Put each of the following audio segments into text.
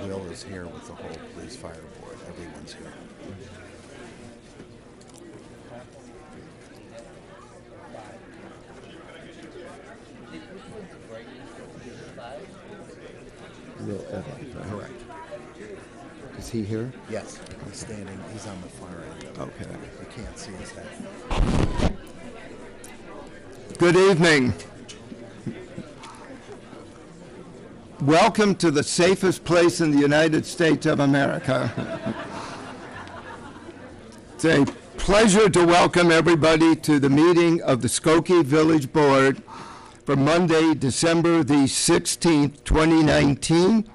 Will is here with the whole police fire board. Everyone's here. Will Evans, right? Correct. Is he here? Yes, he's standing. He's on the far end. Okay. You can't see his head. Good evening. Welcome to the safest place in the United States of America. It's a pleasure to welcome everybody to the meeting of the Skokie Village Board for Monday, December the 16th, 2019.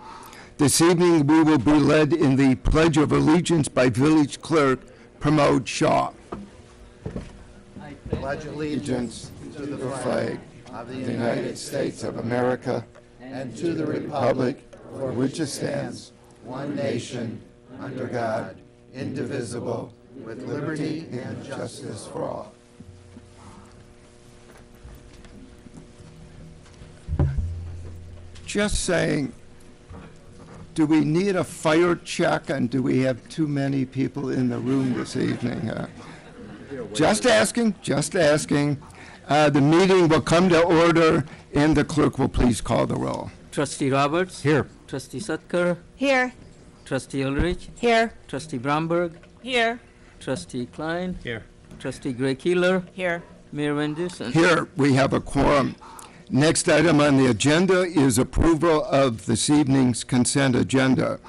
This evening we will be led in the Pledge of Allegiance by Village Clerk Pramod Shah. I pledge allegiance to the flag of the United States of America and to the republic for which it stands, one nation, under God, indivisible, with liberty and justice for all. Just saying, do we need a fire check, and do we have too many people in the room this evening? Just asking, just asking. The meeting will come to order, and the clerk will please call the roll. Trustee Roberts? Here. Trustee Sutka? Here. Trustee Ulrich? Here. Trustee Bromberg? Here. Trustee Klein? Here. Trustee Gray Keeler? Here. Mayor Van Dusen? Here, we have a quorum. Next item on the agenda is approval of this evening's consent agenda.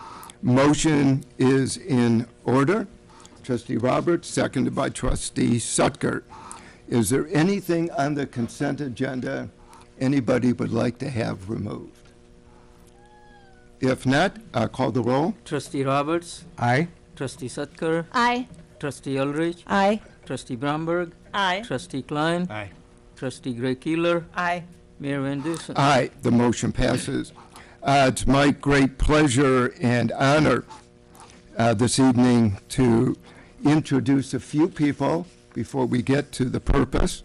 Motion is in order. Trustee Roberts, seconded by Trustee Sutka. Is there anything on the consent agenda anybody would like to have removed? If not, I'll call the roll. Trustee Roberts? Aye. Trustee Sutka? Aye. Trustee Ulrich? Aye. Trustee Bromberg? Aye. Trustee Klein? Aye. Trustee Gray Keeler? Aye. Mayor Van Dusen? Aye, the motion passes. It's my great pleasure and honor this evening to introduce a few people before we get to the purpose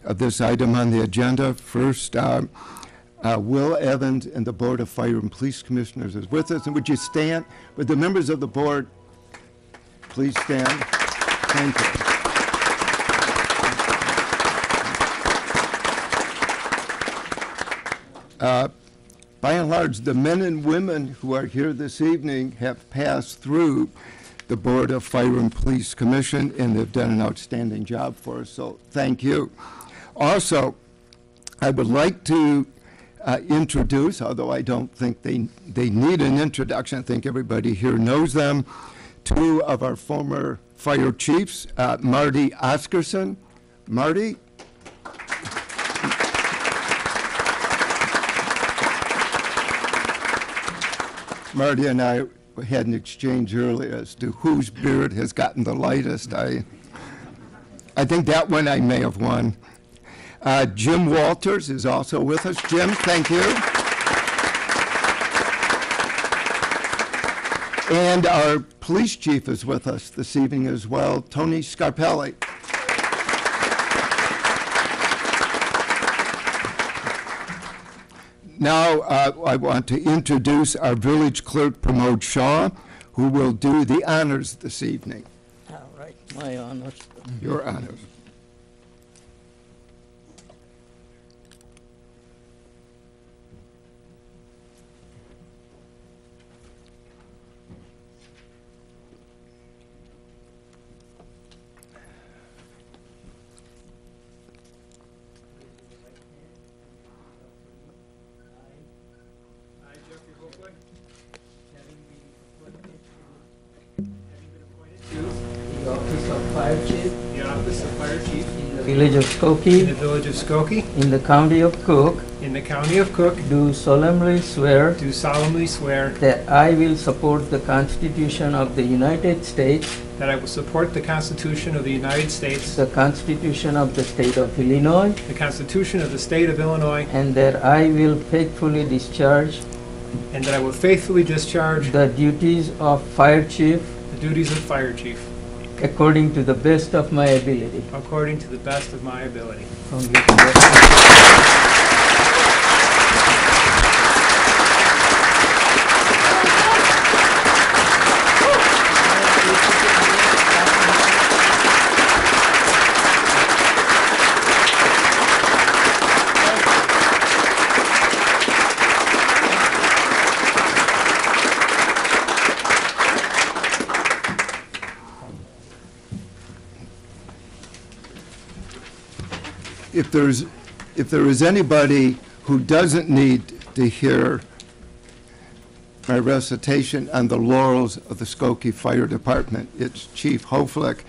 of this item on the agenda. First, Will Evans and the Board of Fire and Police Commissioners is with us. And would you stand? Would the members of the board please stand? Thank you. By and large, the men and women who are here this evening have passed through the Board of Fire and Police Commission, and they've done an outstanding job for us, so thank you. Also, I would like to introduce, although I don't think they need an introduction, I think everybody here knows them, two of our former fire chiefs, Marty Oscarson. Marty? Marty and I had an exchange earlier as to whose beard has gotten the lightest. I think that one I may have won. Jim Walters is also with us. Jim, thank you. And our police chief is with us this evening as well, Tony Scarpelli. Now, I want to introduce our village clerk, Pramod Shah, who will do the honors this evening. All right, my honors. Your honors. The office of fire chief The office of fire chief in the village of in the Skokie, village of Skokie, in the county of Cook, in the county of Cook, do solemnly swear do solemnly swear that I will support the Constitution of the United States, that I will support the Constitution of the United States, the Constitution of the State of Illinois, the Constitution of the State of Illinois, and that I will faithfully discharge and that I will faithfully discharge the duties of fire chief the duties of fire chief according to the best of my ability. according to the best of my ability. Congratulations. if there is anybody who doesn't need to hear my recitation on the laurels of the Skokie Fire Department, it's Chief Hoflick.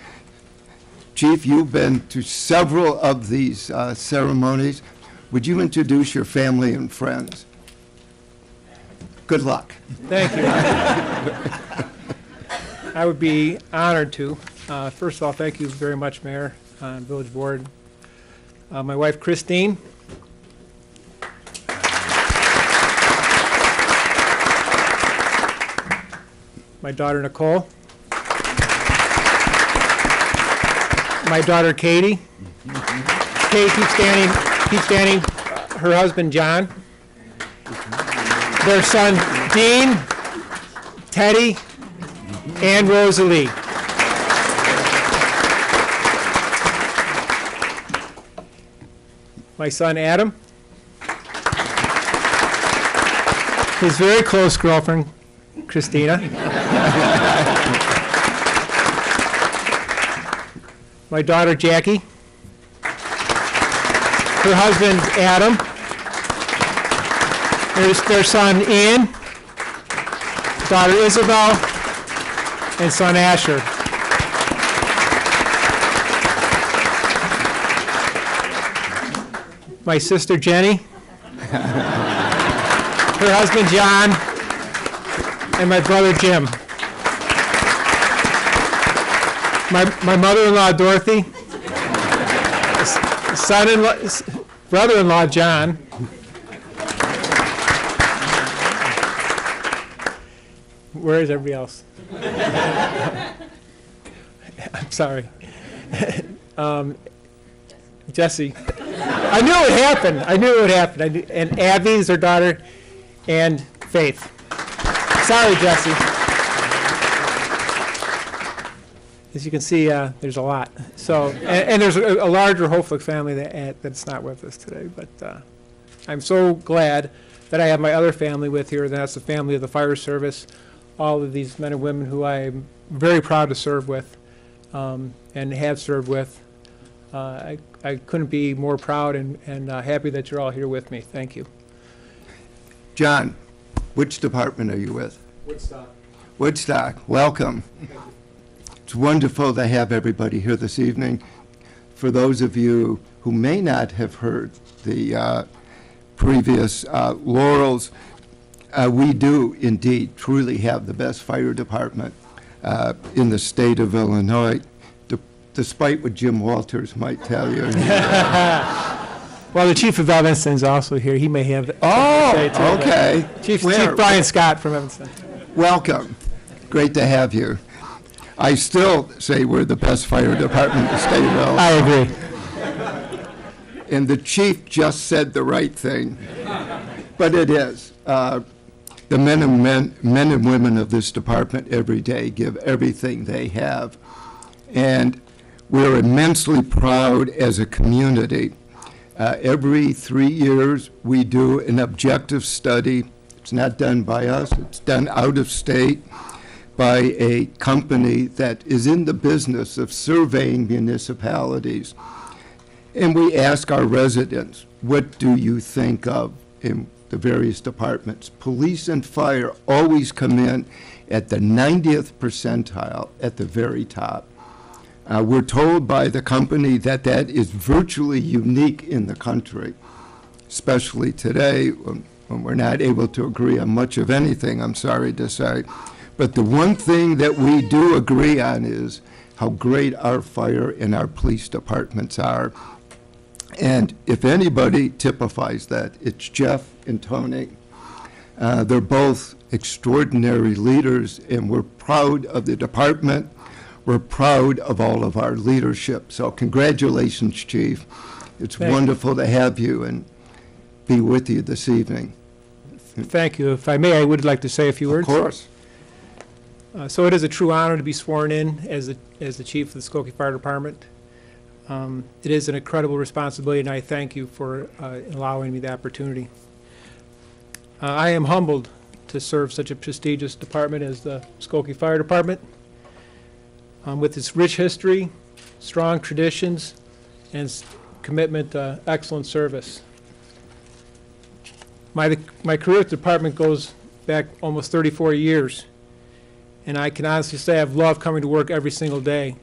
Chief, you've been to several of these ceremonies. Would you introduce your family and friends? Good luck. Thank you. I would be honored to. First of all, thank you very much, Mayor and Village Board. My wife, Christine. My daughter, Nicole. My daughter, Katie. Katie, keep standing. Her husband, John. Their son, Dean, Teddy, and Rosalie. My son, Adam. His very close girlfriend, Christina. My daughter, Jackie. Her husband, Adam. There's their son, Ian. Daughter, Isabel. And son, Asher. My sister, Jenny. Her husband, John. And my brother, Jim. My mother-in-law, Dorothy. Son-in-law, brother-in-law, John. Where is everybody else? I'm sorry. Jesse. I knew it would happen. And Abby is her daughter, and Faith. Sorry, Jesse. As you can see, there's a lot. So, and there's a larger Hoflick family that's not with us today. But I'm so glad that I have my other family with here. That's the family of the fire service. All of these men and women who I'm very proud to serve with, and have served with. I couldn't be more proud and happy that you're all here with me. Thank you. John, which department are you with? Woodstock. Woodstock, welcome. It's wonderful to have everybody here this evening. For those of you who may not have heard the previous laurels, we do indeed truly have the best fire department in the state of Illinois, despite what Jim Walters might tell you. Well, the chief of Evanston's also here. He may have. Oh, okay. Chief Brian Scott from Evanston. Welcome. Great to have you. I still say we're the best fire department in the state of Illinois. I agree. And the chief just said the right thing, but it is. The men and women of this department every day give everything they have, and we're immensely proud as a community. Every 3 years, we do an objective study. It's not done by us. It's done out of state by a company that is in the business of surveying municipalities. And we ask our residents, what do you think of in the various departments? Police and fire always come in at the 90th percentile at the very top. We're told by the company that that is virtually unique in the country, especially today when we're not able to agree on much of anything, I'm sorry to say. But the one thing that we do agree on is how great our fire and our police departments are. And if anybody typifies that, it's Jeff and Tony. They're both extraordinary leaders, and we're proud of the department. We're proud of all of our leadership. So congratulations, Chief. It's wonderful to have you and be with you this evening. Thank you. If I may, I would like to say a few words. Of course. So it is a true honor to be sworn in as the chief of the Skokie Fire Department. It is an incredible responsibility, and I thank you for allowing me the opportunity. I am humbled to serve such a prestigious department as the Skokie Fire Department. With its rich history, strong traditions, and commitment to excellent service. My career at the department goes back almost 34 years, and I can honestly say I've loved coming to work every single day,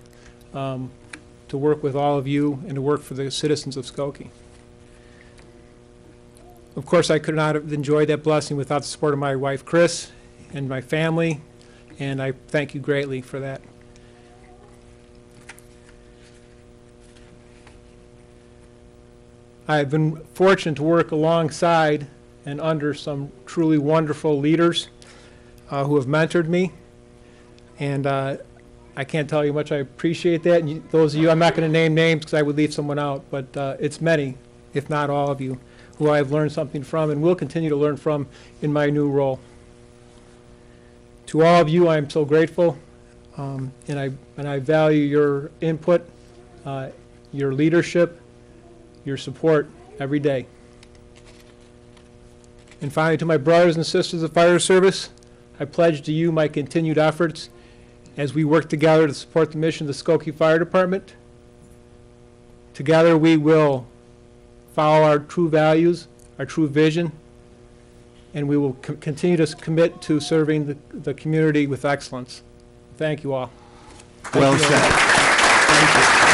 to work with all of you and to work for the citizens of Skokie. Of course, I could not have enjoyed that blessing without the support of my wife, Chris, and my family, and I thank you greatly for that. I've been fortunate to work alongside and under some truly wonderful leaders who have mentored me, and I can't tell you how much I appreciate that. And those of you, I'm not going to name names because I would leave someone out, but it's many, if not all of you, who I've learned something from and will continue to learn from in my new role. To all of you, I am so grateful, and I value your input, your leadership, your support every day. And finally, to my brothers and sisters of the fire service, I pledge to you my continued efforts as we work together to support the mission of the Skokie Fire Department. Together we will follow our true values, our true vision, and we will continue to commit to serving the community with excellence. Thank you all. Well said. Thank you.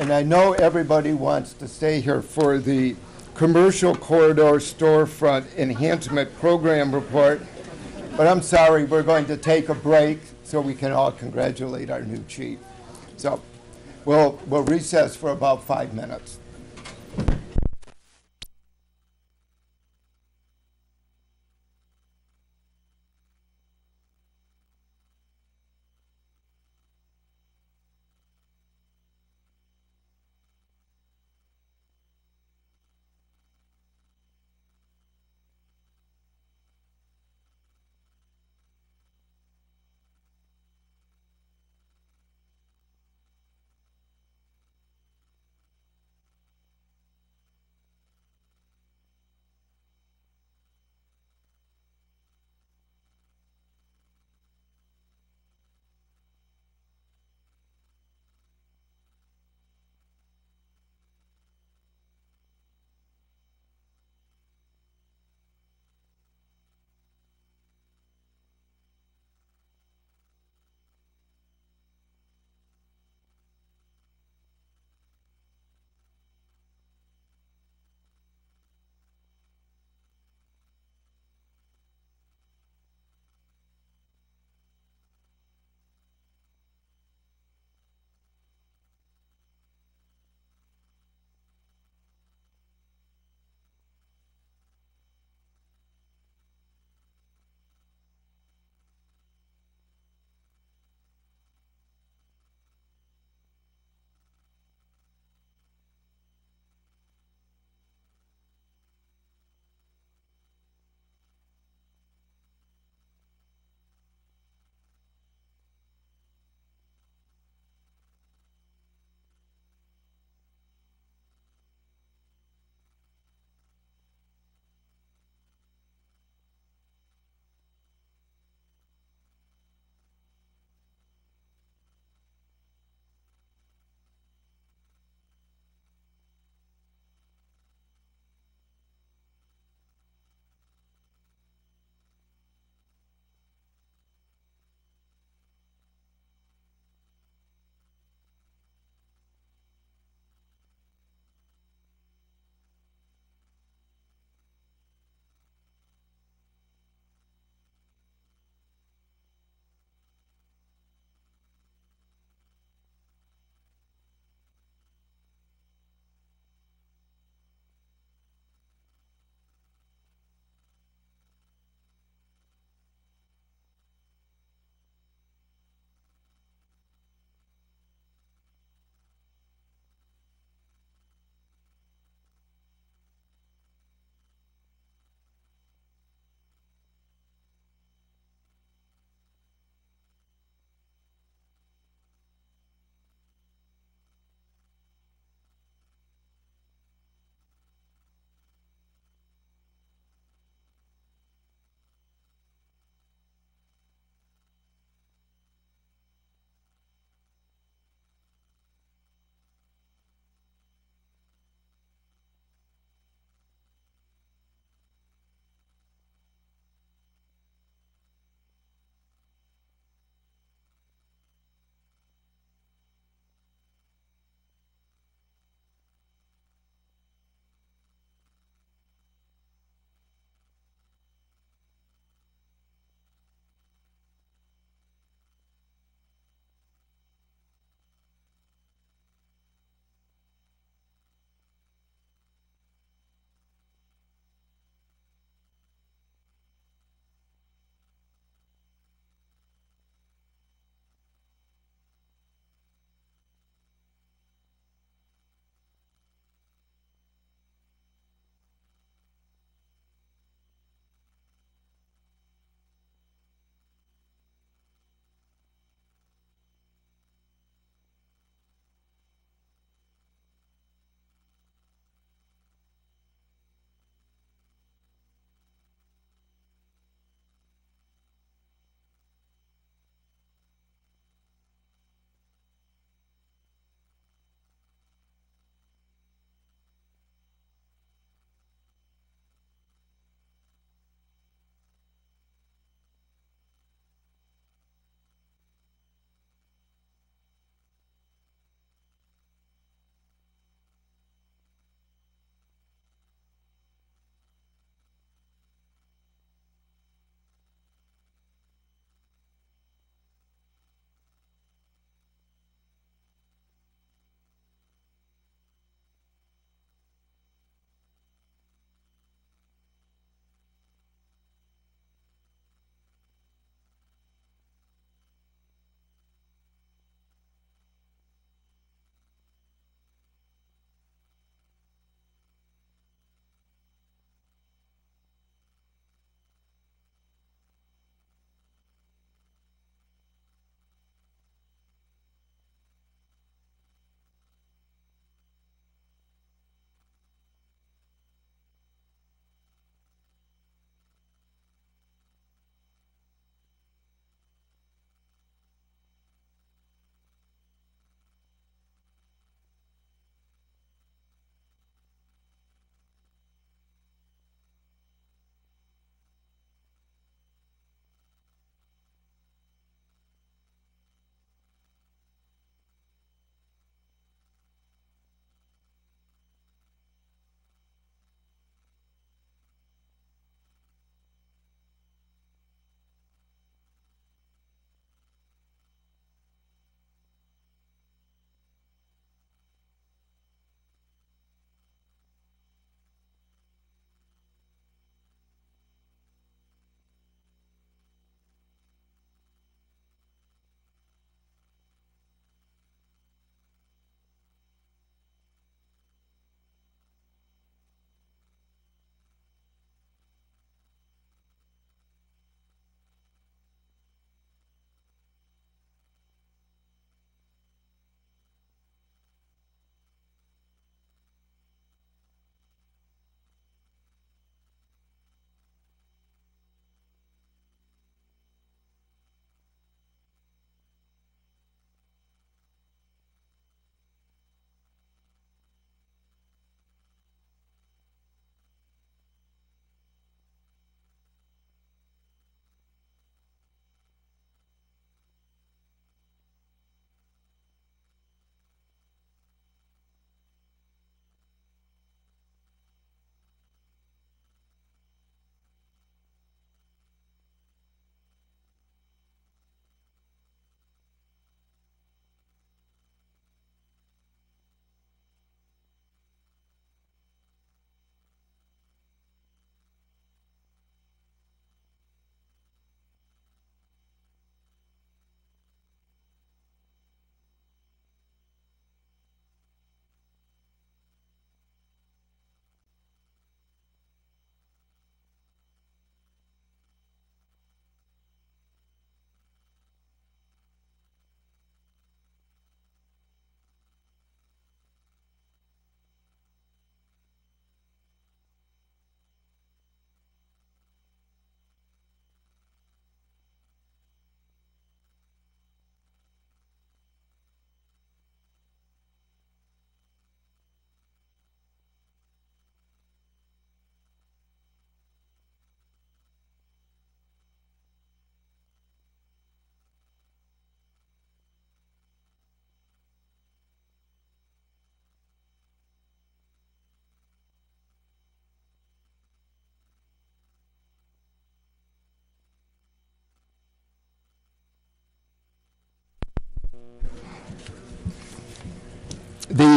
And I know everybody wants to stay here for the Commercial Corridor Storefront Enhancement Program Report, but I'm sorry, we're going to take a break so we can all congratulate our new chief. So we'll recess for about 5 minutes.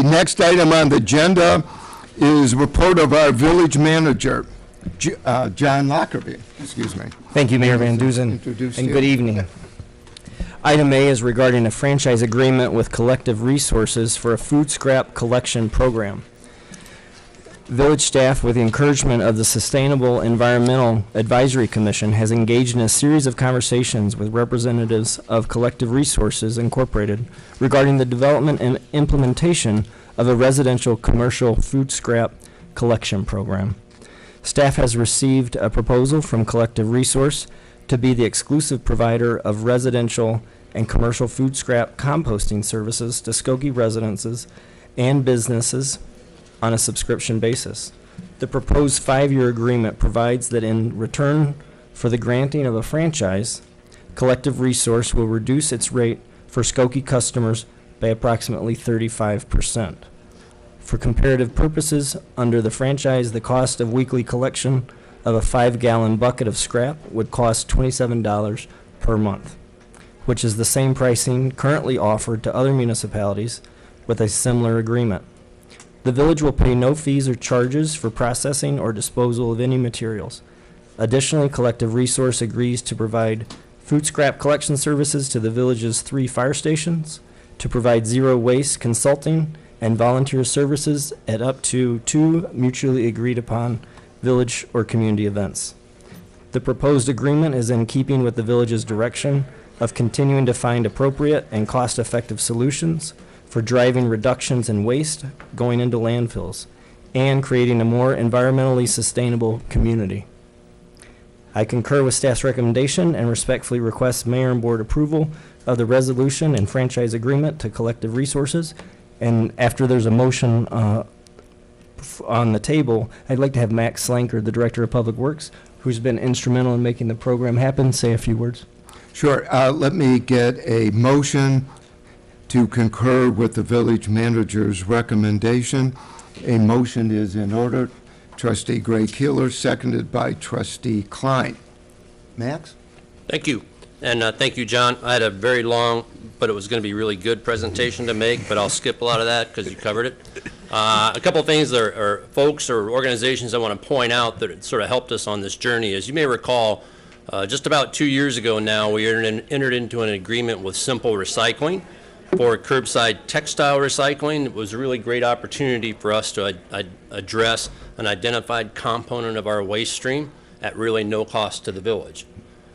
The next item on the agenda is report of our village manager, John Lockerbie. Excuse me. Thank you, Mayor Van Duzen, Introduce and you. good evening. Item A is regarding a franchise agreement with Collective Resources for a food scrap collection program. Village staff, with the encouragement of the Sustainable Environmental Advisory Commission, has engaged in a series of conversations with representatives of Collective Resources Incorporated regarding the development and implementation of a residential commercial food scrap collection program. Staff has received a proposal from Collective Resource to be the exclusive provider of residential and commercial food scrap composting services to Skokie residences and businesses on a subscription basis. The proposed 5-year agreement provides that in return for the granting of a franchise, Collective Resource will reduce its rate for Skokie customers by approximately 35%. For comparative purposes, under the franchise, the cost of weekly collection of a 5-gallon bucket of scrap would cost $27 per month, which is the same pricing currently offered to other municipalities with a similar agreement. The village will pay no fees or charges for processing or disposal of any materials. Additionally, Collective Resource agrees to provide food scrap collection services to the village's 3 fire stations, to provide zero waste consulting and volunteer services at up to 2 mutually agreed upon village or community events. The proposed agreement is in keeping with the village's direction of continuing to find appropriate and cost-effective solutions for driving reductions in waste going into landfills and creating a more environmentally sustainable community. I concur with staff's recommendation and respectfully request mayor and board approval of the resolution and franchise agreement to Collective Resources. And after there's a motion on the table, I'd like to have Max Slanker, the Director of Public Works, who's been instrumental in making the program happen, say a few words. Sure. Let me get a motion to concur with the village manager's recommendation. A motion is in order. Trustee Gray Keeler, seconded by Trustee Klein. Max? Thank you. And thank you, John. I had a very long, but it was going to be really good presentation to make, but I'll skip a lot of that because you covered it. A couple of things that are folks or organizations I want to point out that sort of helped us on this journey. As you may recall, just about 2 years ago now, we entered into an agreement with Simple Recycling for curbside textile recycling. It was a really great opportunity for us to address an identified component of our waste stream at really no cost to the village.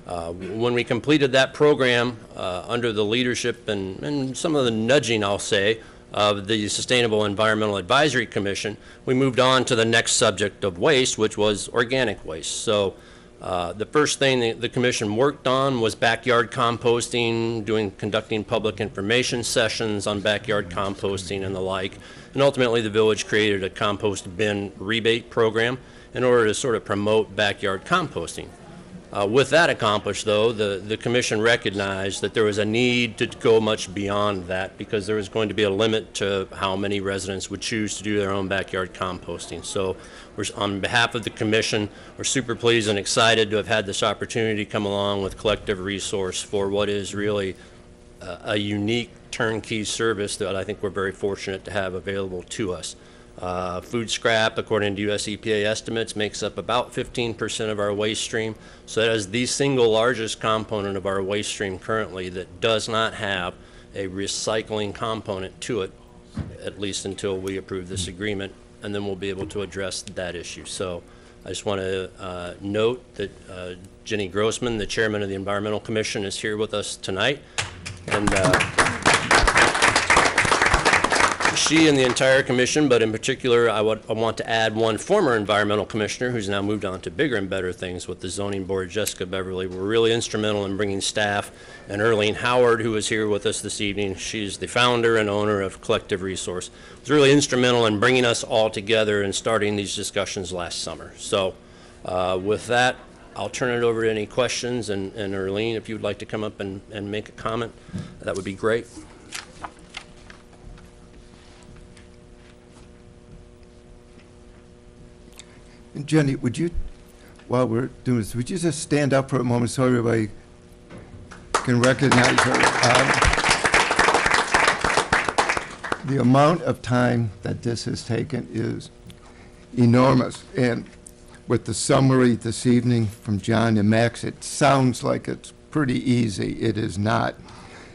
When we completed that program under the leadership and some of the nudging, I'll say, of the Sustainable Environmental Advisory Commission, we moved on to the next subject of waste, which was organic waste. So the first thing the commission worked on was backyard composting, conducting public information sessions on backyard composting and the like. And ultimately, the village created a compost bin rebate program in order to sort of promote backyard composting. With that accomplished, though, the commission recognized that there was a need to go much beyond that because there was going to be a limit to how many residents would choose to do their own backyard composting. So on behalf of the commission, we're super pleased and excited to have had this opportunity come along with Collective Resource for what is really a unique turnkey service that I think we're very fortunate to have available to us. Food scrap, according to US EPA estimates, makes up about 15% of our waste stream. So that is the single largest component of our waste stream currently that does not have a recycling component to it, at least until we approve this agreement, and then we'll be able to address that issue. So I just want to note that Jenny Grossman, the chairman of the Environmental Commission, is here with us tonight. And she and the entire commission, but in particular, I want to add one former environmental commissioner who's now moved on to bigger and better things with the zoning board, Jessica Beverly, were really instrumental in bringing staff, and Earlene Howard, who is here with us this evening. She's the founder and owner of Collective Resource. Was really instrumental in bringing us all together and starting these discussions last summer. So with that, I'll turn it over to any questions, and Earlene, if you'd like to come up and make a comment, that would be great. And Jenny, would you, while we're doing this, would you just stand up for a moment so everybody can recognize her? The amount of time that this has taken is enormous. And with the summary this evening from John and Max, it sounds like it's pretty easy. It is not.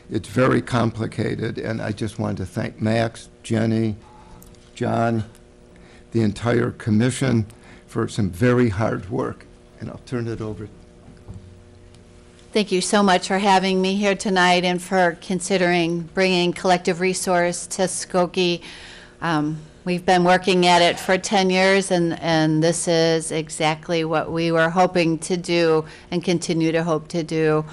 It's very complicated, and I just want to thank Max, Jenny, John, the entire commission for some very hard work. And I'll turn it over. Thank you so much for having me here tonight and for considering bringing collective resource to Skokie. We've been working at it for 10 years, and this is exactly what we were hoping to do and continue to hope to do.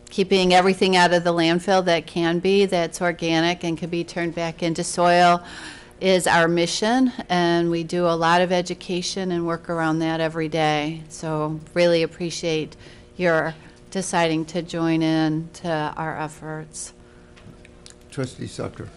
Keeping everything out of the landfill that can be, that's organic and can be turned back into soil, is our mission, and we do a lot of education and work around that every day. So really appreciate your deciding to join in to our efforts. Trustee Sucker.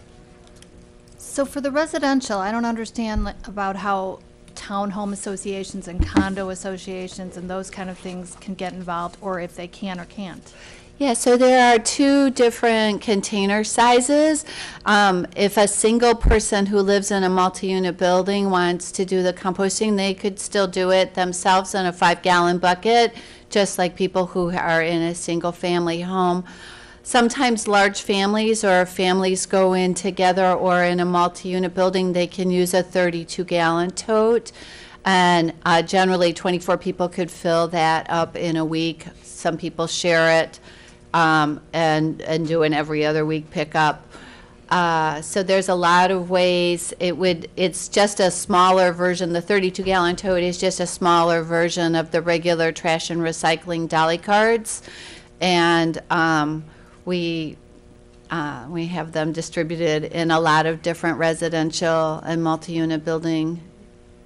So for the residential, I don't understand about how townhome associations and condo associations and those kind of things can get involved, or if they can or can't. Yeah, so there are two different container sizes. If a single person who lives in a multi-unit building wants to do the composting, they could still do it themselves in a 5-gallon bucket, just like people who are in a single-family home. Sometimes large families or families go in together, or in a multi-unit building, they can use a 32-gallon tote. And generally 24 people could fill that up in a week. Some people share it and do an every other week pickup. So there's a lot of ways. It's just a smaller version. The 32-gallon tote is just a smaller version of the regular trash and recycling dolly cards. And we have them distributed in a lot of different residential and multi-unit building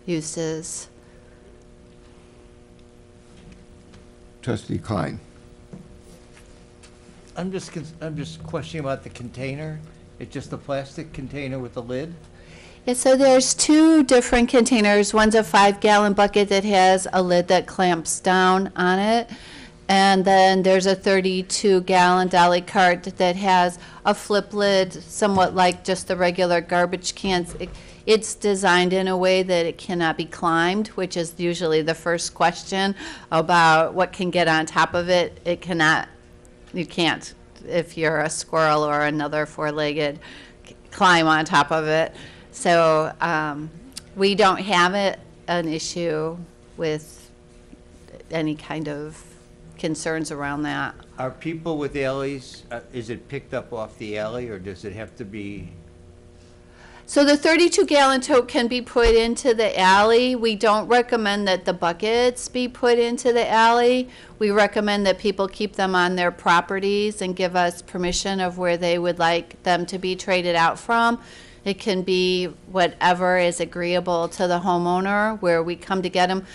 uses. Trustee Klein. I'm just questioning about the container. It's just a plastic container with a lid? Yeah, so there's two different containers. One's a 5-gallon bucket that has a lid that clamps down on it. And then there's a 32-gallon dolly cart that has a flip lid, somewhat like just the regular garbage cans. It's designed in a way that it cannot be climbed, which is usually the first question about what can get on top of it. You can't, if you're a squirrel or another four-legged, climb on top of it. So we don't have an issue with any kind of concerns around that. Are people with alleys, is it picked up off the alley, or does it have to be? So the 32-gallon tote can be put into the alley. We don't recommend that the buckets be put into the alley. We recommend that people keep them on their properties and give us permission of where they would like them to be traded out from. It can be whatever is agreeable to the homeowner, where we come to get them.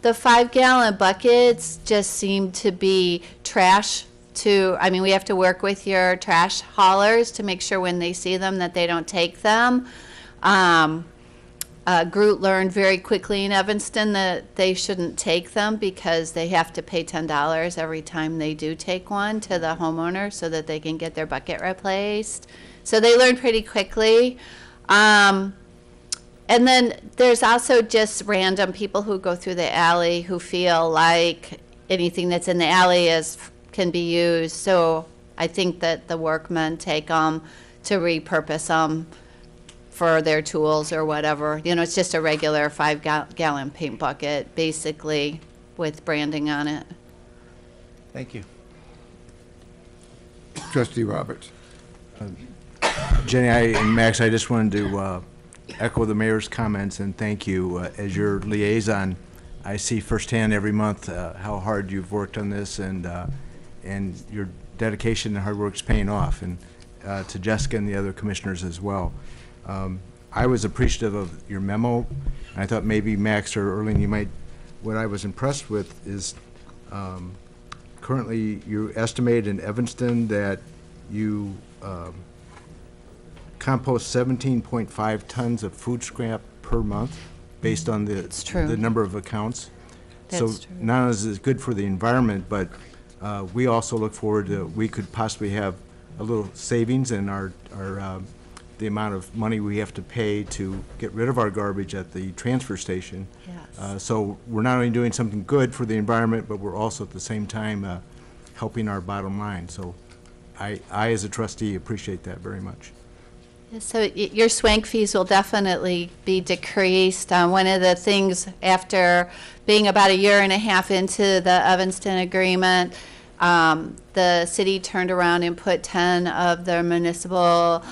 The 5-gallon buckets just seem to be trash we have to work with your trash haulers to make sure when they see them that they don't take them. Groot learned very quickly in Evanston that they shouldn't take them because they have to pay $10 every time they do take one to the homeowner so that they can get their bucket replaced. So they learned pretty quickly. And then there's also just random people who go through the alley who feel like anything that's in the alley can be used. So I think that the workmen take them to repurpose them for their tools or whatever. It's just a regular 5-gallon paint bucket, basically, with branding on it. Thank you. Trustee Roberts. Jenny and Max, I just wanted to echo the mayor's comments and thank you. As your liaison, I see firsthand every month how hard you've worked on this, and your dedication and hard work is paying off, and to Jessica and the other commissioners as well. I was appreciative of your memo, and I thought maybe Max or Erling, what I was impressed with is currently you estimate in Evanston that you compost 17.5 tons of food scrap per month based on the number of accounts. That's so true. not only is it good for the environment, but we also look forward to we could possibly have a little savings in our the amount of money we have to pay to get rid of our garbage at the transfer station. Yes. So we're not only doing something good for the environment, but we're also at the same time helping our bottom line. So I as a trustee, appreciate that very much. So your swank fees will definitely be decreased. One of the things after being about a year and a half into the Evanston agreement, the city turned around and put 10 of their municipal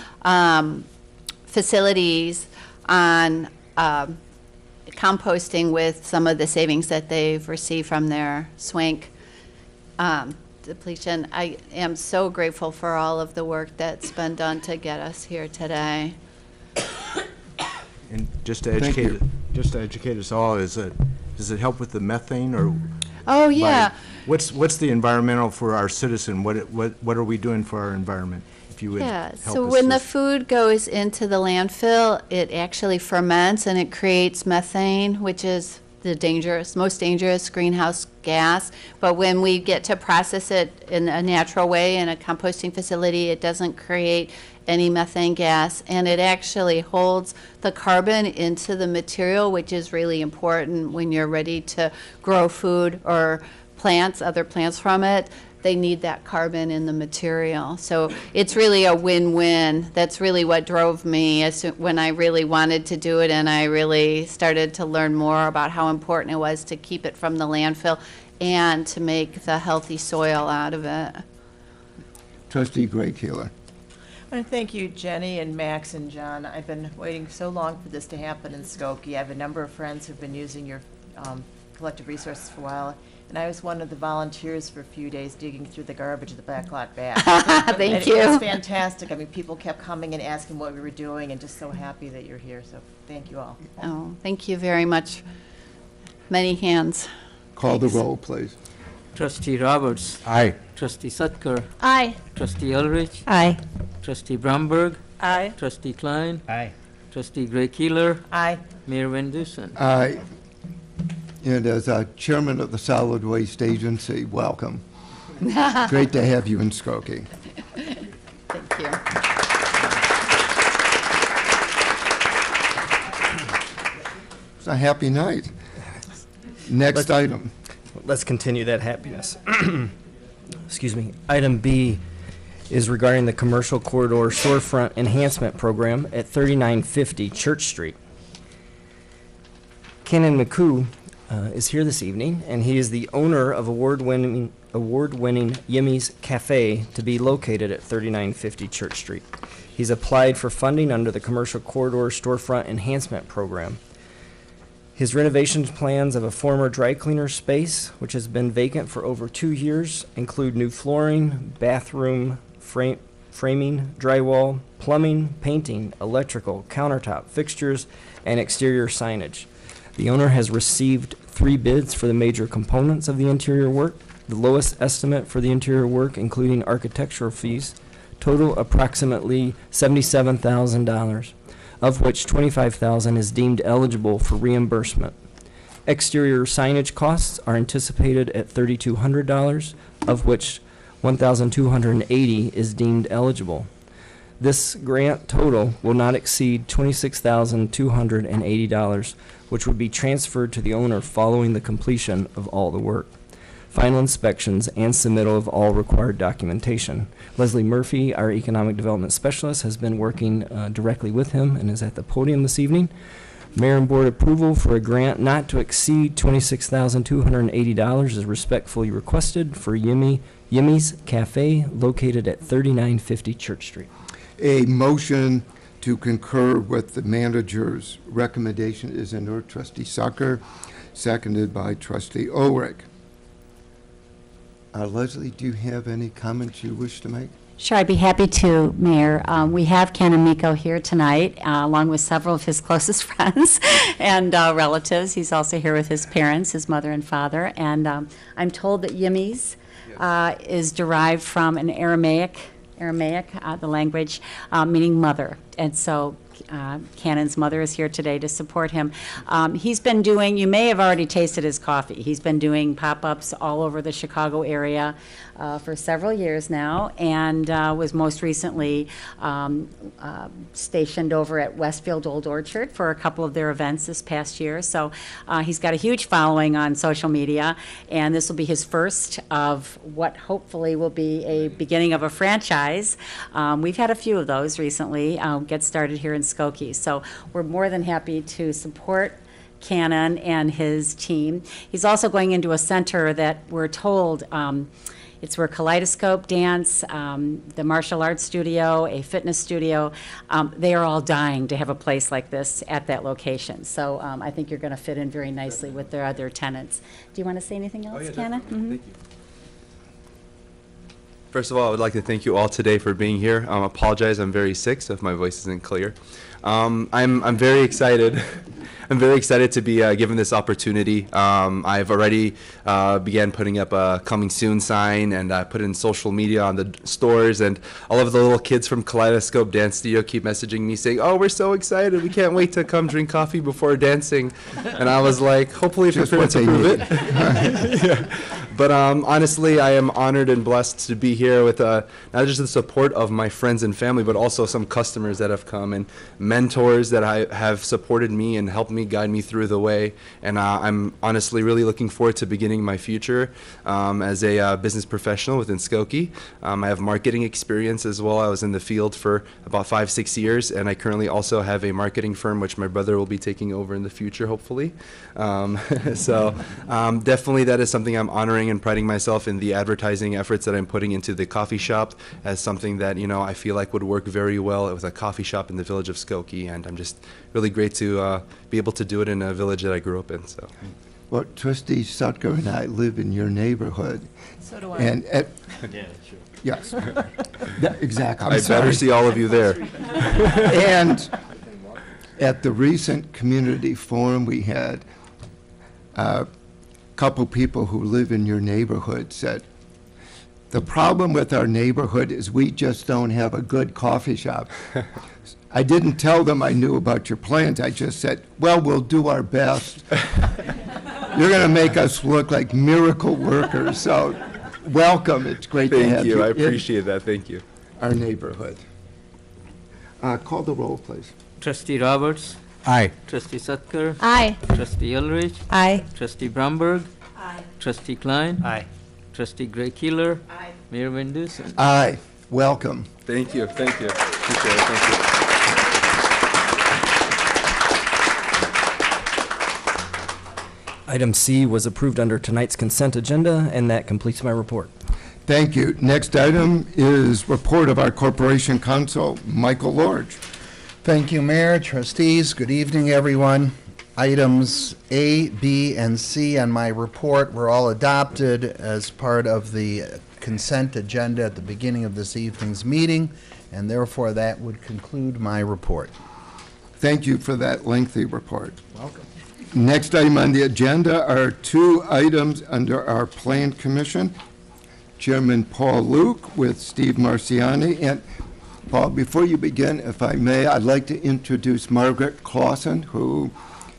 facilities on composting with some of the savings that they've received from their swank depletion. I am so grateful for all of the work that's been done to get us here today. And just to Thank educate, you. just to educate us all, does it help with the methane or? Oh, yeah. What's the environmental for our citizen? What are we doing for our environment? If you would Yeah, help so us when the with- food goes into the landfill, it actually ferments and it creates methane, which is the most dangerous greenhouse gas. But when we get to process it in a natural way in a composting facility, it doesn't create any methane gas, and it actually holds the carbon into the material, which is really important when you're ready to grow food or other plants from it. They need that carbon in the material. So it's really a win-win. That's really what drove me when I really wanted to do it, and I really started to learn more about how important it was to keep it from the landfill and to make the healthy soil out of it. Trustee Gray Keeler. I want to thank you, Jenny and Max and John. I've been waiting so long for this to happen in Skokie. I have a number of friends who've been using your collective resources for a while, and I was one of the volunteers for a few days digging through the garbage at the back lot back. Thank you. It was fantastic. I mean, people kept coming and asking what we were doing, and just so happy that you're here, so thank you all. Oh, thank you very much. Many hands. Call the roll, please. Trustee Roberts. Aye. Trustee Sutker. Aye. Trustee Ulrich. Aye. Trustee Bromberg. Aye. Trustee Klein. Aye. Trustee Gray Keeler. Aye. Mayor Van Dusen. Aye. And as chairman of the Solid Waste Agency, welcome. Great to have you in Skokie. Thank you. It's a happy night. Next item. Let's continue that happiness. Excuse me. Item B is regarding the Commercial Corridor Shorefront Enhancement Program at 3950 Church Street. Kenan McCoo is here this evening, and he is the owner of award-winning Yimmy's Cafe to be located at 3950 Church Street. He's applied for funding under the Commercial Corridor Storefront Enhancement Program. His renovations plans of a former dry cleaner space, which has been vacant for over 2 years, include new flooring, bathroom, framing, drywall, plumbing, painting, electrical, countertop, fixtures, and exterior signage. The owner has received 3 bids for the major components of the interior work. The lowest estimate for the interior work, including architectural fees, total approximately $77,000. Of which $25,000 is deemed eligible for reimbursement. Exterior signage costs are anticipated at $3,200, of which $1,280 is deemed eligible. This grant total will not exceed $26,280, which would be transferred to the owner following the completion of all the work, final inspections, and submittal of all required documentation. Leslie Murphy, our Economic Development Specialist, has been working directly with him and is at the podium this evening. Mayor and Board approval for a grant not to exceed $26,280 is respectfully requested for Yimmy's Cafe located at 3950 Church Street. A motion to concur with the manager's recommendation is in order. Trustee Sucker, seconded by Trustee Ulrich. Leslie, do you have any comments you wish to make? Sure, I'd be happy to, Mayor. We have Ken Amico here tonight, along with several of his closest friends and relatives. He's also here with his parents, his mother and father. And I'm told that Yimmy's is derived from an Aramaic, the language, meaning mother. And so Cannon's mother is here today to support him. He's been doing, you may have already tasted his coffee. He's been doing pop-ups all over the Chicago area for several years now, and was most recently stationed over at Westfield Old Orchard for a couple of their events this past year. So he's got a huge following on social media, and this will be his first of what hopefully will be a beginning of a franchise. We've had a few of those recently get started here in Skokie, so we're more than happy to support Cannon and his team. He's also going into a center that we're told it's where Kaleidoscope Dance, the martial arts studio, a fitness studio, they are all dying to have a place like this at that location. So I think you're going to fit in very nicely with their other tenants. Do you want to say anything else, Cannon? Thank you. First of all, I would like to thank you all today for being here. Apologize, I'm very sick, so if my voice isn't clear. I'm very excited. I'm very excited to be given this opportunity. I've already began putting up a coming soon sign, and I put in social media on the stores, and all of the little kids from Kaleidoscope Dance Studio keep messaging me saying, "Oh, we're so excited. We can't wait to come drink coffee before dancing." And I was like, hopefully if your parents approve it. Yeah. But honestly, I am honored and blessed to be here with not just the support of my friends and family, but also some customers that have come and mentors that have supported me and helped me, guide me through the way. And I'm honestly really looking forward to beginning my future as a business professional within Skokie. I have marketing experience as well. I was in the field for about 5-6 years, and I currently also have a marketing firm, which my brother will be taking over in the future, hopefully. So definitely that is something I'm honoring and priding myself in, the advertising efforts that I'm putting into the coffee shop as something that, you know, I feel like would work very well with a coffee shop in the village of Skokie, and I'm just really great to be able to do it in a village that I grew up in. So, Well, Trustee Sutker and I live in your neighborhood. So do I. And yeah, sure. yes, exactly. I better see all of you there. And at the recent community forum we had, couple people who live in your neighborhood said, the problem with our neighborhood is we just don't have a good coffee shop. I didn't tell them I knew about your plans. I just said, well, we'll do our best. You're going to make us look like miracle workers. So welcome. It's great to have you. Thank you. I appreciate that. Thank you. Our neighborhood. Call the roll, please. Trustee Roberts. Aye. Trustee Sutker. Aye. Trustee Ulrich. Aye. Trustee Bromberg. Aye. Trustee Klein. Aye. Trustee Gray Keeler. Aye. Mayor Van Dusen. Aye. Welcome. Thank you. Thank you. Appreciate it. Thank you. Item C was approved under tonight's consent agenda, and that completes my report. Thank you. Next item is report of our Corporation Counsel, Michael Lorge. Thank you, Mayor, trustees. Good evening, everyone. Items A, B, and C on my report were all adopted as part of the consent agenda at the beginning of this evening's meeting, and therefore that would conclude my report. Thank you for that lengthy report. Welcome. Next item on the agenda are two items under our Plan Commission. Chairman Paul Luke with Steve Marciani. And Paul, before you begin, if I may, I'd like to introduce Margaret Clausen, who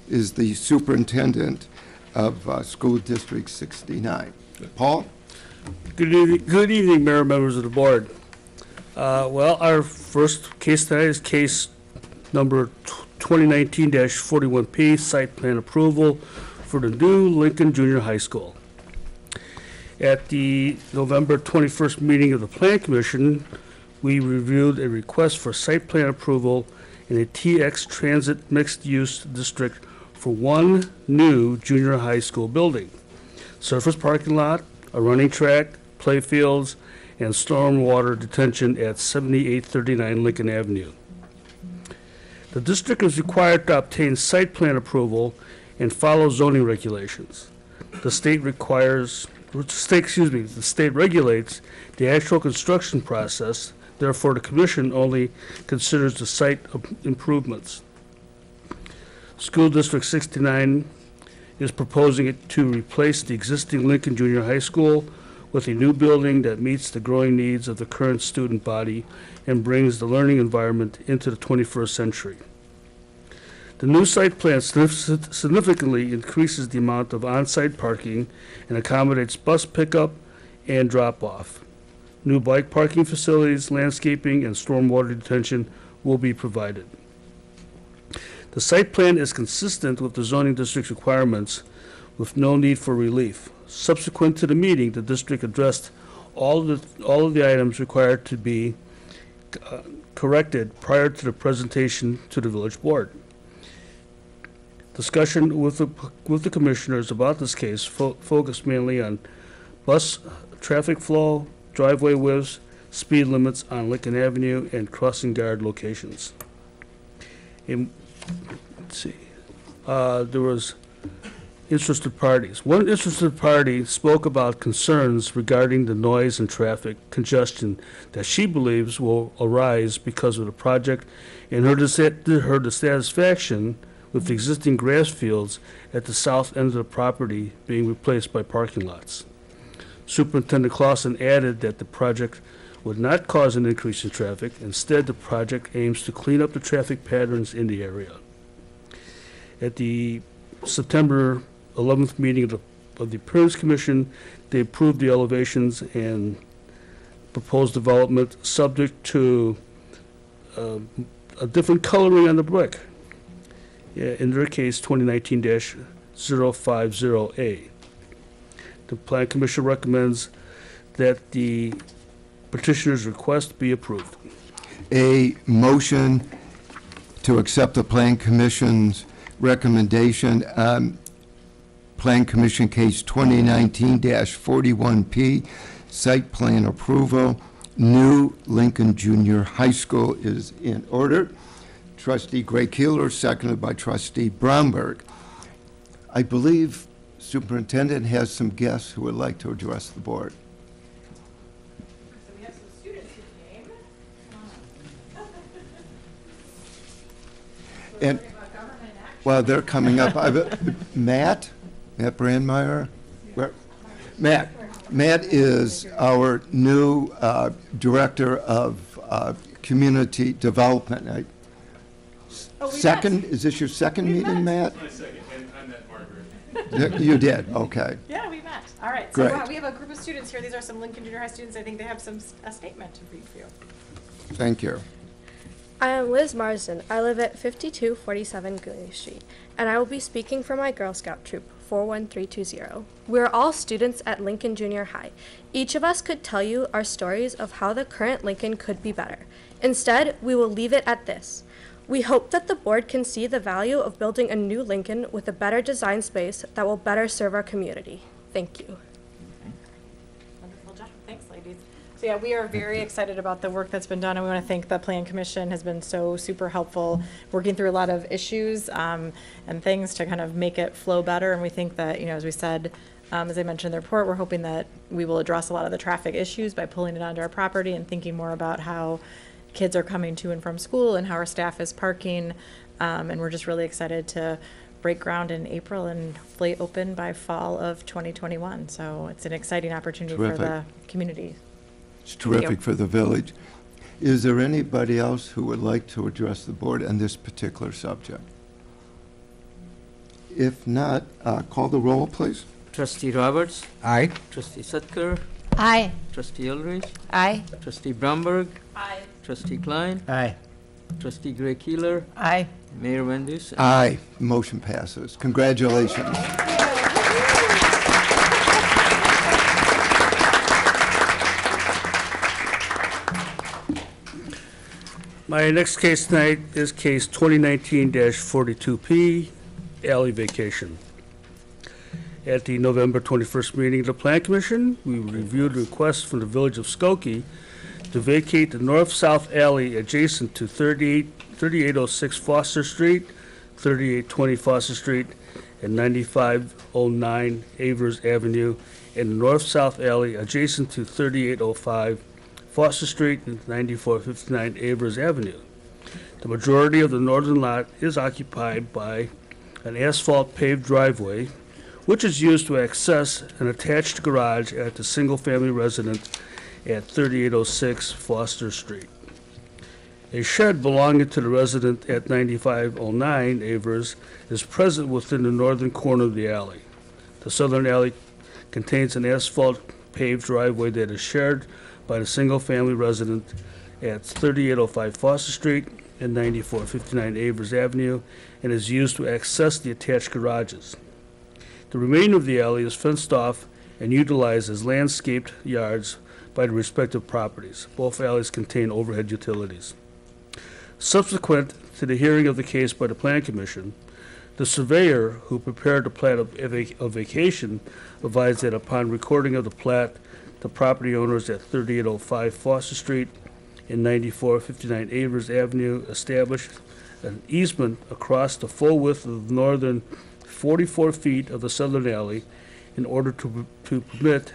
is the superintendent of School District 69. Paul? Good evening, Mayor, members of the board. Well, our first case tonight is case number 2019-41P, site plan approval for the new Lincoln Junior High School. At the November 21st meeting of the Plan Commission, we reviewed a request for site plan approval in a TX Transit mixed-use district for one new junior high school building, surface parking lot, a running track, playfields, and stormwater detention at 7839 Lincoln Avenue. The district is required to obtain site plan approval and follow zoning regulations. The state regulates the actual construction process. Therefore, the commission only considers the site improvements. School District 69 is proposing it to replace the existing Lincoln Junior High School with a new building that meets the growing needs of the current student body and brings the learning environment into the 21st century. The new site plan significantly increases the amount of on-site parking and accommodates bus pickup and drop-off. New bike parking facilities, landscaping, and stormwater detention will be provided. The site plan is consistent with the zoning district's requirements with no need for relief. Subsequent to the meeting, the district addressed all of the items required to be corrected prior to the presentation to the village board. Discussion with the commissioners about this case focused mainly on bus traffic flow, driveway widths, speed limits on Lincoln Avenue, and crossing guard locations. Let's see. There was interested parties. One interested party spoke about concerns regarding the noise and traffic congestion that she believes will arise because of the project, and her dissatisfaction with the existing grass fields at the south end of the property being replaced by parking lots. Superintendent Clausen added that the project would not cause an increase in traffic. Instead, the project aims to clean up the traffic patterns in the area. At the September 11th meeting of the Appearance Commission, they approved the elevations and proposed development subject to a different coloring on the brick. In their case, 2019-050A. The Plan Commission recommends that the petitioner's request be approved. A motion to accept the Plan Commission's recommendation on Plan Commission Case 2019-41P, site plan approval, new Lincoln Junior High School is in order. Trustee Gray Keeler, seconded by Trustee Bromberg. I believe Superintendent has some guests who would like to address the board. So we have some students who came. And while they're coming up, Matt Brandmeier, Matt is our new Director of Community Development. Is this your second meeting, Matt? My second, and I met Margaret. You did, okay. Yeah, we met. All right, Great. so we have a group of students here. These are some Lincoln Junior High students. I think they have a statement to read for you. Thank you. I am Liz Marsden. I live at 5247 Gilly Street, and I will be speaking for my Girl Scout troop, 41320. We are all students at Lincoln Junior High. Each of us could tell you our stories of how the current Lincoln could be better. Instead, we will leave it at this. We hope that the board can see the value of building a new Lincoln with a better design space that will better serve our community. Thank you. Wonderful job. Thanks, ladies. So yeah, we are very excited about the work that's been done, and we want to thank the Plan Commission. Has been so super helpful working through a lot of issues and things to kind of make it flow better. And we think that, as we said, as I mentioned in the report, we're hoping that we will address a lot of the traffic issues by pulling it onto our property and thinking more about how kids are coming to and from school and how our staff is parking. And we're just really excited to break ground in April and hopefully open by fall of 2021. So it's an exciting opportunity for the community. It's terrific for the village. Is there anybody else who would like to address the board on this particular subject? If not, call the roll, please. Trustee Roberts? Aye. Trustee Sutker? Aye. Trustee Ulrich? Aye. Trustee Bromberg? Aye. Trustee Klein? Aye. Trustee Gray Keeler? Aye. Mayor Wendus? Aye. Motion passes. Congratulations. My next case tonight is case 2019-42P, alley vacation. At the November 21st meeting of the Plan Commission, we reviewed a request from the Village of Skokie to vacate the north-south alley adjacent to 3806 Foster Street, 3820 Foster Street, and 9509 Avers Avenue, and the north-south alley adjacent to 3805 Foster Street and 9459 Avers Avenue. The majority of the northern lot is occupied by an asphalt paved driveway which is used to access an attached garage at the single-family residence at 3806 Foster Street. A shed belonging to the resident at 9509 Avers is present within the northern corner of the alley. The southern alley contains an asphalt paved driveway that is shared by the single-family resident at 3805 Foster Street and 9459 Avers Avenue and is used to access the attached garages. The remainder of the alley is fenced off and utilized as landscaped yards by the respective properties. Both alleys contain overhead utilities. Subsequent to the hearing of the case by the Plan Commission, the surveyor who prepared the plat of vacation advised that upon recording of the plat, the property owners at 3805 Foster Street and 9459 Avers Avenue established an easement across the full width of the northern 44 feet of the southern alley in order to permit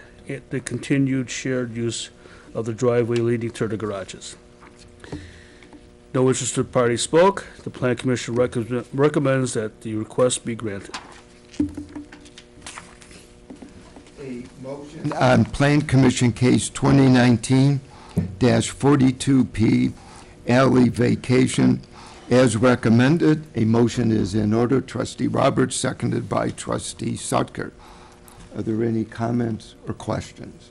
the continued shared use of the driveway leading to the garages. No interested party spoke. The Plan Commission recommends that the request be granted. A motion on Plan Commission Case 2019-42P, alley vacation, as recommended. A motion is in order. Trustee Roberts, seconded by Trustee Sutker. Are there any comments or questions?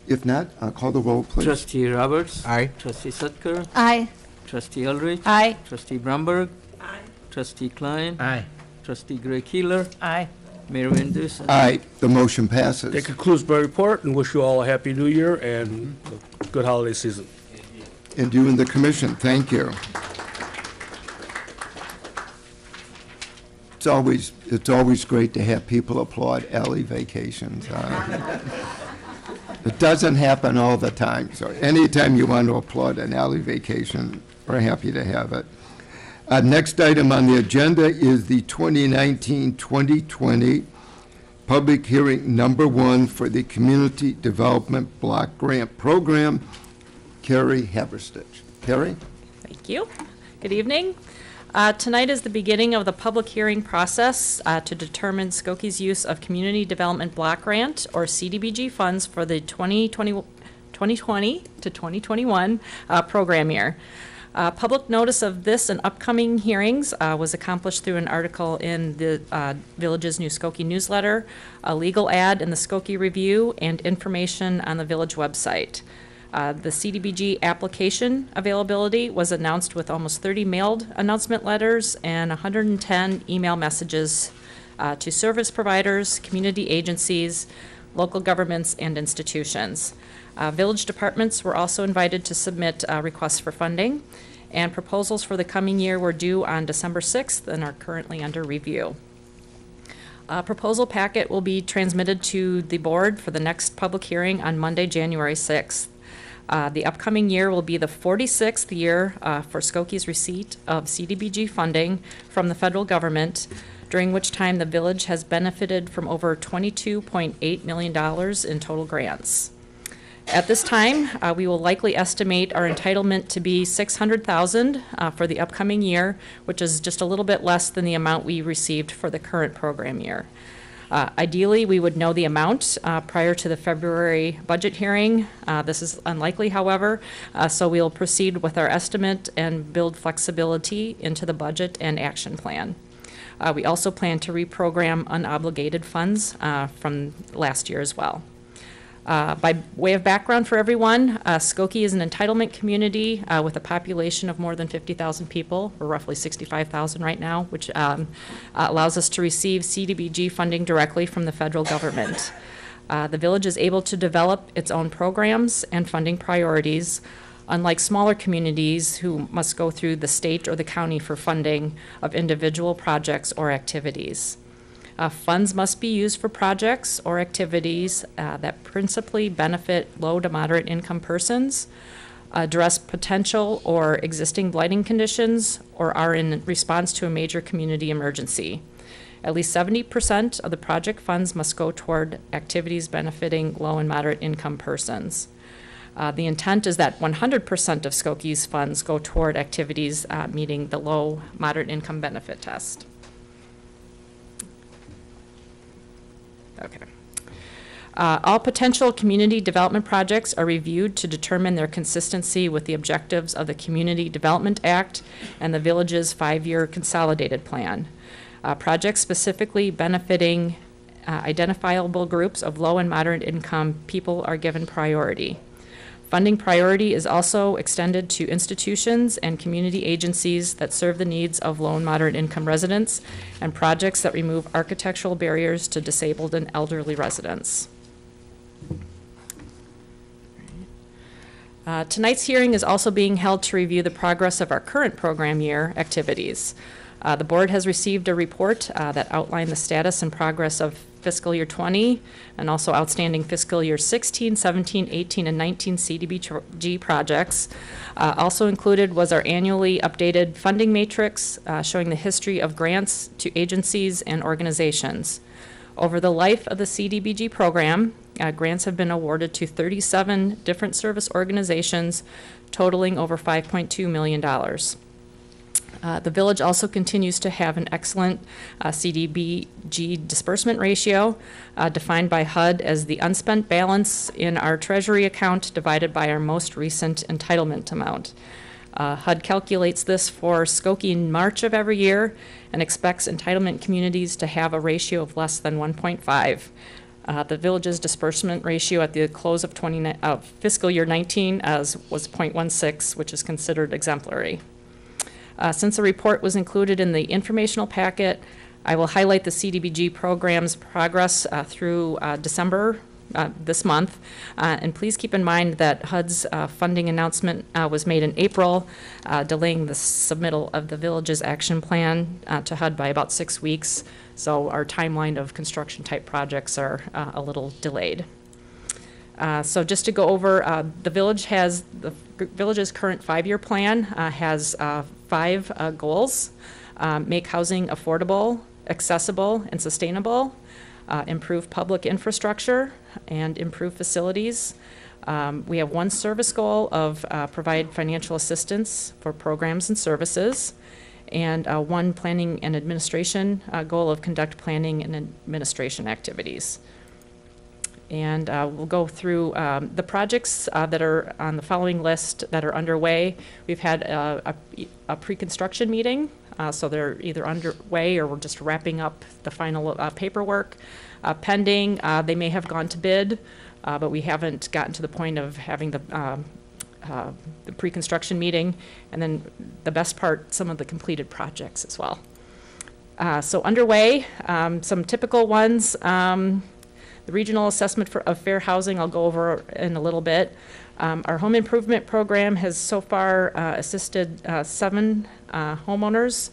If not, I'll call the roll, please. Trustee Roberts. Aye. Trustee Sutker. Aye. Trustee Ulrich. Aye. Trustee Bromberg. Aye. Trustee Klein. Aye. Trustee Gray Keeler. Aye. Mayor Van Dusen. Aye, the motion passes. That concludes my report, and wish you all a happy new year and a good holiday season. And you and the commission, thank you. It's always great to have people applaud alley vacations. It doesn't happen all the time, so anytime you want to applaud an alley vacation, we're happy to have it. Next item on the agenda is the 2019-2020 public hearing number 1 for the Community Development Block Grant Program. Carrie Haberstich. Carrie? Thank you. Good evening. Tonight is the beginning of the public hearing process to determine Skokie's use of Community Development Block Grant, or CDBG, funds for the 2020 to 2021 program year. Public notice of this and upcoming hearings was accomplished through an article in the Village's New Skokie newsletter, a legal ad in the Skokie Review, and information on the Village website. The CDBG application availability was announced with almost 30 mailed announcement letters and 110 email messages to service providers, community agencies, local governments, and institutions. Village departments were also invited to submit requests for funding, and proposals for the coming year were due on December 6th and are currently under review. A proposal packet will be transmitted to the board for the next public hearing on Monday, January 6th. The upcoming year will be the 46th year for Skokie's receipt of CDBG funding from the federal government, during which time the village has benefited from over $22.8 million in total grants. At this time, we will likely estimate our entitlement to be $600,000 for the upcoming year, which is just a little bit less than the amount we received for the current program year. Ideally, we would know the amount prior to the February budget hearing. This is unlikely, however, so we'll proceed with our estimate and build flexibility into the budget and action plan. We also plan to reprogram unobligated funds from last year as well. By way of background for everyone, Skokie is an entitlement community with a population of more than 50,000 people. We're roughly 65,000 right now, which allows us to receive CDBG funding directly from the federal government. The village is able to develop its own programs and funding priorities, unlike smaller communities who must go through the state or the county for funding of individual projects or activities. Funds must be used for projects or activities that principally benefit low to moderate income persons, address potential or existing blighting conditions, or are in response to a major community emergency. At least 70% of the project funds must go toward activities benefiting low and moderate income persons. The intent is that 100% of Skokie's funds go toward activities meeting the low moderate income benefit test. Okay. All potential community development projects are reviewed to determine their consistency with the objectives of the Community Development Act and the village's 5-year consolidated plan. Projects specifically benefiting identifiable groups of low and moderate income people are given priority. Funding priority is also extended to institutions and community agencies that serve the needs of low and moderate income residents and projects that remove architectural barriers to disabled and elderly residents. Tonight's hearing is also being held to review the progress of our current program year activities. The board has received a report that outlined the status and progress of fiscal year 20 and also outstanding fiscal year 16, 17, 18, and 19 Cdbg projects. Also included was our annually updated funding matrix showing the history of grants to agencies and organizations. Over the life of the Cdbg program, grants have been awarded to 37 different service organizations, totaling over $5.2 million. The village also continues to have an excellent Cdbg disbursement ratio, defined by HUD as the unspent balance in our treasury account divided by our most recent entitlement amount. HUD calculates this for Skokie in March of every year and expects entitlement communities to have a ratio of less than 1.5. The village's disbursement ratio at the close of fiscal year 19 was 0.16, which is considered exemplary. Since the report was included in the informational packet, I will highlight the Cdbg program's progress through December this month. And please keep in mind that HUD's funding announcement was made in April, delaying the submittal of the village's action plan to HUD by about 6 weeks. So our timeline of construction type projects are a little delayed. So just to go over, the village's current 5-year plan has 5 goals: make housing affordable, accessible, and sustainable, improve public infrastructure, and improve facilities. We have 1 service goal of provide financial assistance for programs and services, and 1 planning and administration goal of conduct planning and administration activities. And we'll go through the projects that are on the following list that are underway. We've had a pre-construction meeting, so they're either underway or we're just wrapping up the final paperwork. Pending, they may have gone to bid, but we haven't gotten to the point of having the pre-construction meeting. And then the best part, some of the completed projects as well. So underway, some typical ones. The regional assessment of fair housing, I'll go over in a little bit. Our home improvement program has so far assisted 7 homeowners.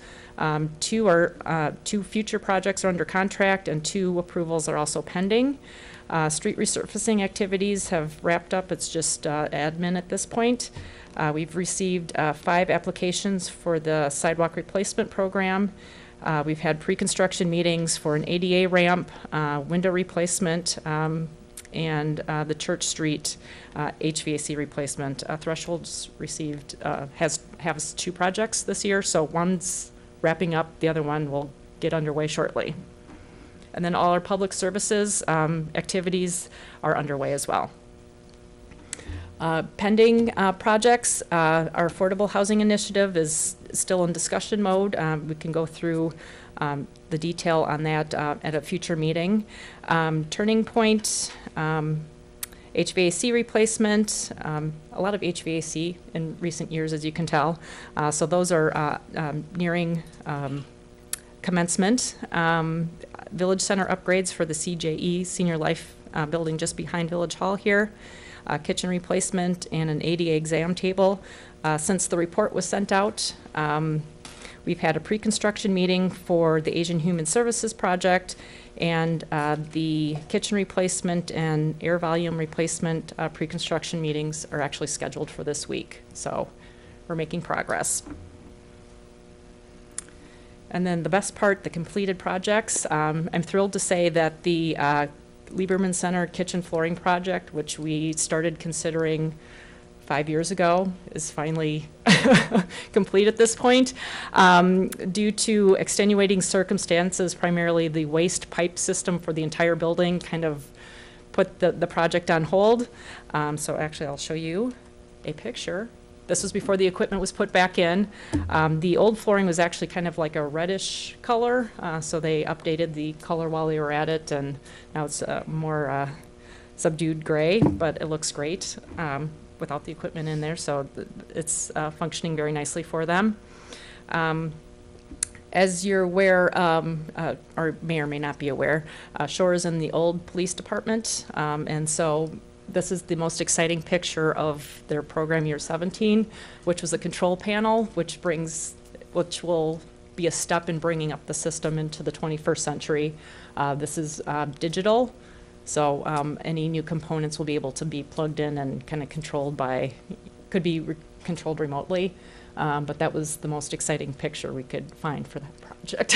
2 future projects are under contract, and 2 approvals are also pending. Street resurfacing activities have wrapped up. It's just admin at this point. We've received 5 applications for the sidewalk replacement program. We've had pre-construction meetings for an ADA ramp, window replacement, and the Church Street HVAC replacement. Thresholds received has 2 projects this year, so one's wrapping up, the other one will get underway shortly. And then all our public services activities are underway as well. Pending projects, our affordable housing initiative is still in discussion mode. We can go through the detail on that at a future meeting. Turning Point, HVAC replacement, a lot of HVAC in recent years, as you can tell. So those are nearing commencement. Village Center upgrades for the CJE, Senior Life building just behind Village Hall here. Kitchen replacement and an ADA exam table. Since the report was sent out, we've had a pre-construction meeting for the Asian Human Services project, and the kitchen replacement and air volume replacement pre-construction meetings are actually scheduled for this week. So we're making progress. And then the best part, the completed projects. I'm thrilled to say that the Lieberman Center kitchen flooring project, which we started considering 5 years ago is finally complete at this point. Due to extenuating circumstances, primarily the waste pipe system for the entire building kind of put the project on hold. So actually, I'll show you a picture. This was before the equipment was put back in. The old flooring was actually kind of like a reddish color, so they updated the color while they were at it, and now it's more subdued gray, but it looks great without the equipment in there, so it's functioning very nicely for them. As you're aware, or may or may not be aware, Shore is in the old police department, and so this is the most exciting picture of their program year 17, which was a control panel, which will be a step in bringing up the system into the 21st century. This is digital, so any new components will be able to be plugged in and kind of controlled could be controlled remotely. But that was the most exciting picture we could find for that project.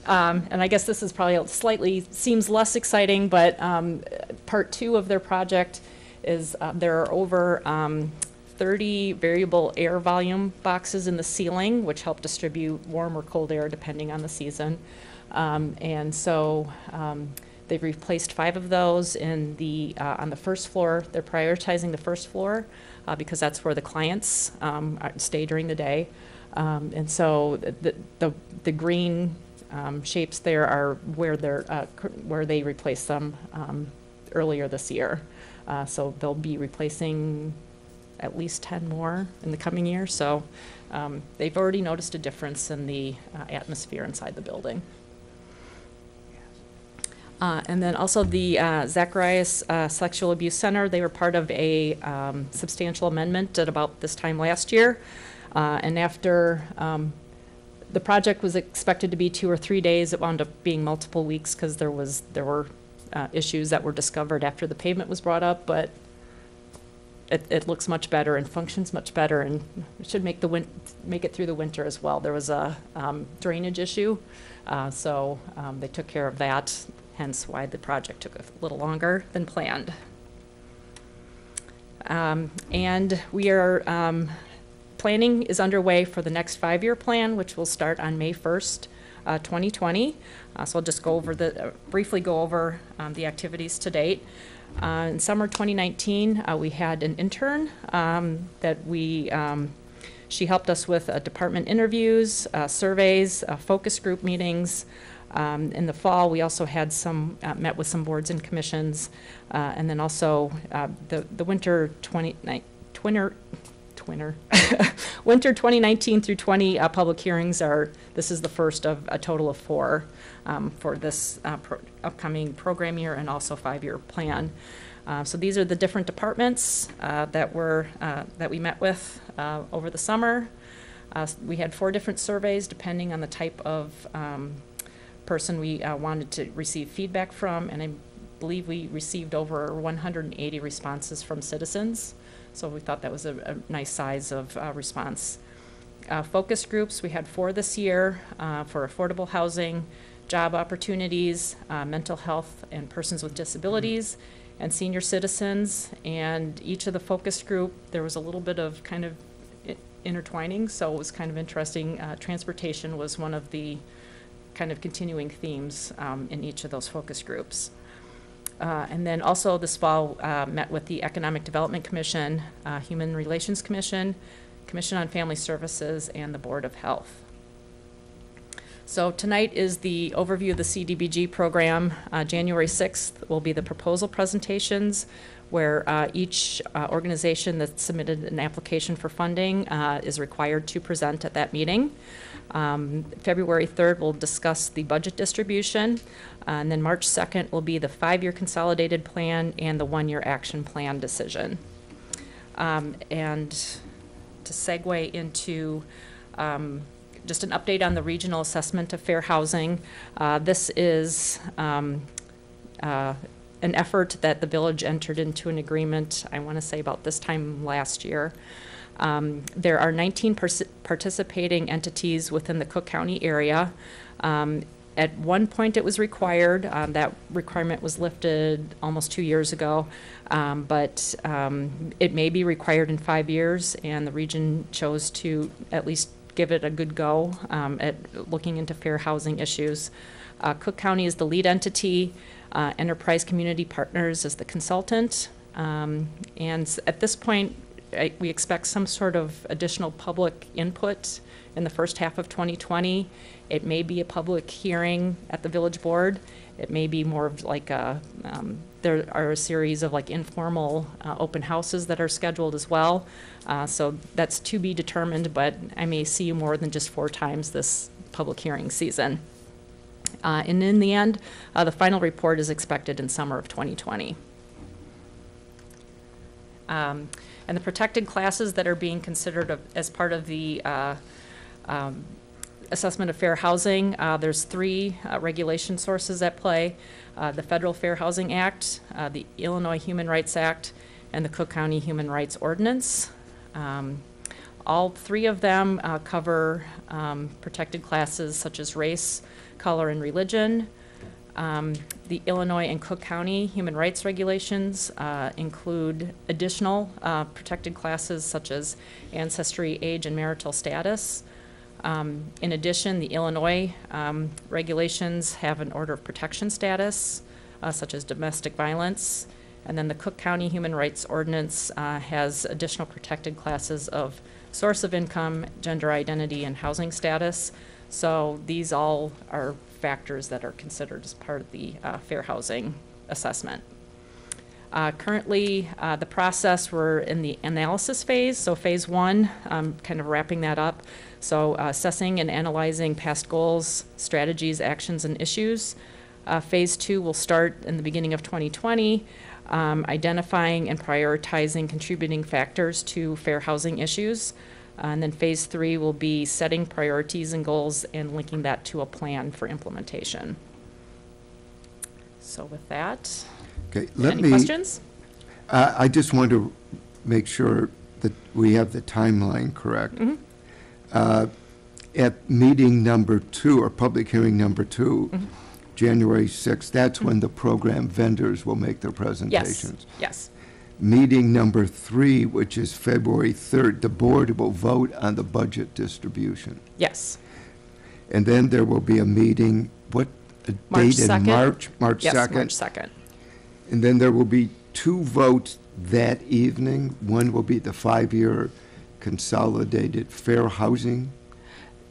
And I guess this is probably seems less exciting, but part 2 of their project is there are over 30 variable air volume boxes in the ceiling, which help distribute warm or cold air depending on the season. And so they've replaced 5 of those on the first floor. They're prioritizing the first floor because that's where the clients stay during the day. And so the green shapes there are where they replaced them earlier this year. So they'll be replacing at least 10 more in the coming year. So they've already noticed a difference in the atmosphere inside the building. And then also the Zacharias Sexual Abuse Center, they were part of a substantial amendment at about this time last year. And after the project was expected to be 2 or 3 days, it wound up being multiple weeks because there were issues that were discovered after the pavement was brought up, but it looks much better and functions much better, and it should make it through the winter as well. There was a drainage issue, so they took care of that, hence why the project took a little longer than planned. And we are planning is underway for the next 5-year plan, which will start on May 1st, 2020. So I'll just briefly go over the activities to date. In summer 2019, we had an intern that she helped us with department interviews, surveys, focus group meetings. In the fall, we also had met with some boards and commissions, and then also the winter 2019 through 20 public hearings this is the first of a total of 4 for this upcoming program year and also 5-year plan. So these are the different departments that we met with over the summer. We had 4 different surveys depending on the type of person we wanted to receive feedback from, and I believe we received over 180 responses from citizens. So we thought that was a nice size of response. Focus groups, we had 4 this year for affordable housing, job opportunities, mental health and persons with disabilities, and senior citizens. And each of the focus group, there was a little bit of kind of intertwining, so it was kind of interesting. Transportation was one of the kind of continuing themes in each of those focus groups. And then also this fall met with the Economic Development Commission, Human Relations Commission, Commission on Family Services, and the Board of Health. So tonight is the overview of the Cdbg program. January 6th will be the proposal presentations, where each organization that submitted an application for funding is required to present at that meeting. February 3rd, we'll discuss the budget distribution, and then March 2nd will be the 5-year consolidated plan and the 1-year action plan decision. And to segue into just an update on the regional assessment of fair housing, this is an effort that the village entered into an agreement, I want to say about this time last year. There are 19 participating entities within the Cook County area. At one point, it was required. That requirement was lifted almost 2 years ago. But it may be required in 5 years, and the region chose to at least give it a good go at looking into fair housing issues. Cook County is the lead entity. Enterprise Community Partners is the consultant. And at this point, we expect some sort of additional public input in the first half of 2020. It may be a public hearing at the village board. It may be more of like there are a series of like informal open houses that are scheduled as well. So that's to be determined, but I may see you more than just 4 times this public hearing season. And in the end, the final report is expected in summer of 2020. And the protected classes that are being considered as part of the assessment of fair housing, there's 3 regulation sources at play: the Federal Fair Housing Act, the Illinois Human Rights Act, and the Cook County Human Rights Ordinance. All 3 of them cover protected classes such as race, color, and religion. The Illinois and Cook County human rights regulations include additional protected classes such as ancestry, age, and marital status. In addition, the Illinois regulations have an order of protection status, such as domestic violence. And then the Cook County Human Rights Ordinance has additional protected classes of source of income, gender identity, and housing status. So these all are factors that are considered as part of the fair housing assessment. Currently, the process, we're in the analysis phase. So phase 1, kind of wrapping that up. So assessing and analyzing past goals, strategies, actions, and issues. Phase 2 will start in the beginning of 2020, identifying and prioritizing contributing factors to fair housing issues. And then phase 3 will be setting priorities and goals and linking that to a plan for implementation. So with that, Okay, any questions? I just want to make sure that we have the timeline correct. Mm-hmm. At meeting number 2, or public hearing number 2, Mm-hmm. January 6th, that's when the program vendors will make their presentations. Yes. Meeting number 3, which is February 3rd, the board will vote on the budget distribution. Yes. And then there will be a meeting, what March date in 2nd. March? March 2nd? Yes, March 2nd. And then there will be 2 votes that evening. One will be the 5-year consolidated fair housing.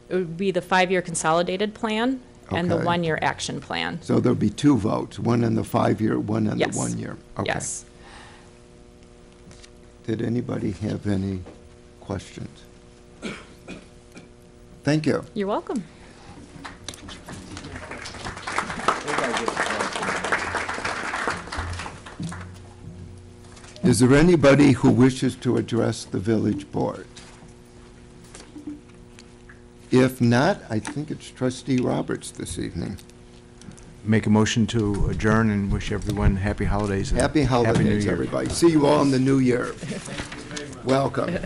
It would be the 5-year consolidated plan and the Okay. 1-year action plan. So there'll be 2 votes, one on the 5-year, one on Yes. the 1 year. Okay. Yes. Did anybody have any questions? Thank you. You're welcome. Is there anybody who wishes to address the village board? If not, I think it's Trustee Roberts this evening. Make a motion to adjourn and wish everyone happy holidays. and Happy New holidays, Year. everybody. See you all in the new year. Welcome.